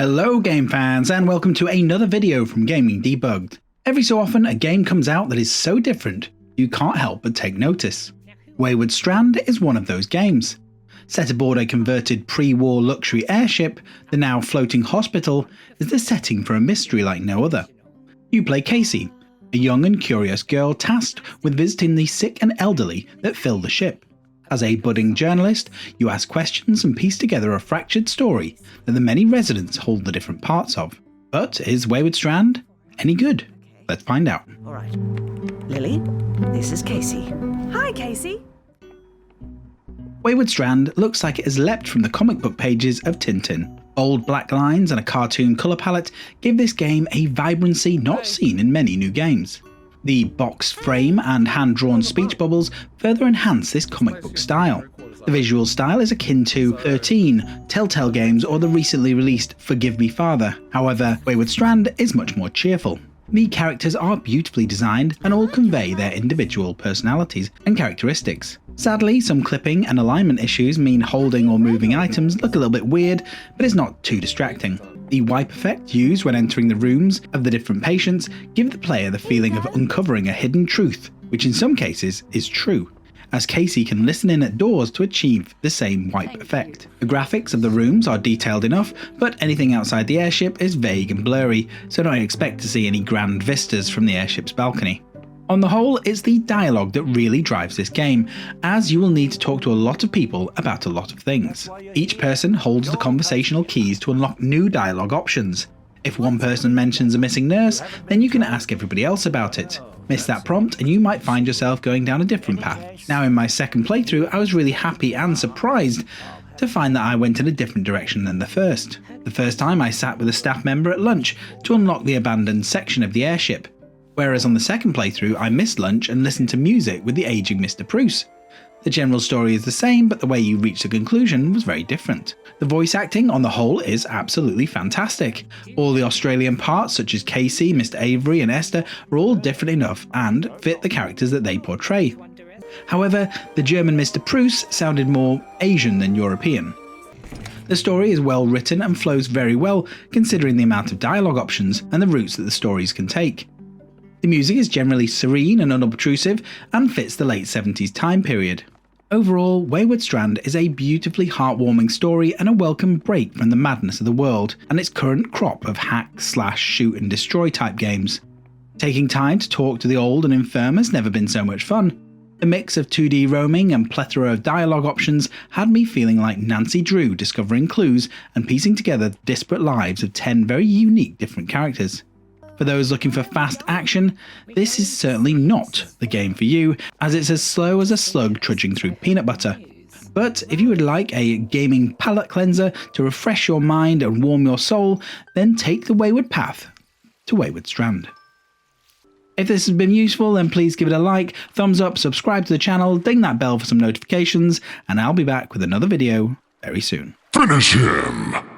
Hello game fans and welcome to another video from Gaming Debugged. Every so often a game comes out that is so different you can't help but take notice. Wayward Strand is one of those games. Set aboard a converted pre-war luxury airship, the now floating hospital is the setting for a mystery like no other. You play Casey, a young and curious girl tasked with visiting the sick and elderly that fill the ship. As a budding journalist, you ask questions and piece together a fractured story that the many residents hold the different parts of. But is Wayward Strand any good? Let's find out. Alright. Lily, this is Casey. Hi, Casey. Wayward Strand looks like it has leapt from the comic book pages of Tintin. Bold black lines and a cartoon colour palette give this game a vibrancy not seen in many new games. The box frame and hand-drawn speech bubbles further enhance this comic book style. The visual style is akin to 13, Telltale Games or the recently released Forgive Me Father. However, Wayward Strand is much more cheerful. The characters are beautifully designed and all convey their individual personalities and characteristics. Sadly, some clipping and alignment issues mean holding or moving items look a little bit weird, but it's not too distracting. The wipe effect used when entering the rooms of the different patients give the player the feeling of uncovering a hidden truth, which in some cases is true, as Casey can listen in at doors to achieve the same wipe effect. The graphics of the rooms are detailed enough, but anything outside the airship is vague and blurry, so don't expect to see any grand vistas from the airship's balcony. On the whole, it's the dialogue that really drives this game, as you will need to talk to a lot of people about a lot of things. Each person holds the conversational keys to unlock new dialogue options. If one person mentions a missing nurse, then you can ask everybody else about it. Miss that prompt and you might find yourself going down a different path. Now in my second playthrough, I was really happy and surprised to find that I went in a different direction than the first. The first time I sat with a staff member at lunch to unlock the abandoned section of the airship. Whereas on the second playthrough I missed lunch and listened to music with the aging Mr. Bruce. The general story is the same, but the way you reach the conclusion was very different. The voice acting on the whole is absolutely fantastic. All the Australian parts such as Casey, Mr. Avery and Esther are all different enough and fit the characters that they portray. However, the German Mr. Bruce sounded more Asian than European. The story is well written and flows very well considering the amount of dialogue options and the routes that the stories can take. The music is generally serene and unobtrusive and fits the late 70s time period. Overall, Wayward Strand is a beautifully heartwarming story and a welcome break from the madness of the world and its current crop of hack, slash, shoot and destroy type games. Taking time to talk to the old and infirm has never been so much fun. The mix of 2D roaming and plethora of dialogue options had me feeling like Nancy Drew discovering clues and piecing together the disparate lives of 10 very unique different characters. For those looking for fast action, this is certainly not the game for you, as it's as slow as a slug trudging through peanut butter. But if you would like a gaming palate cleanser to refresh your mind and warm your soul, then take the wayward path to Wayward Strand. If this has been useful, then please give it a like, thumbs up, subscribe to the channel, ding that bell for some notifications, and I'll be back with another video very soon. Finish him!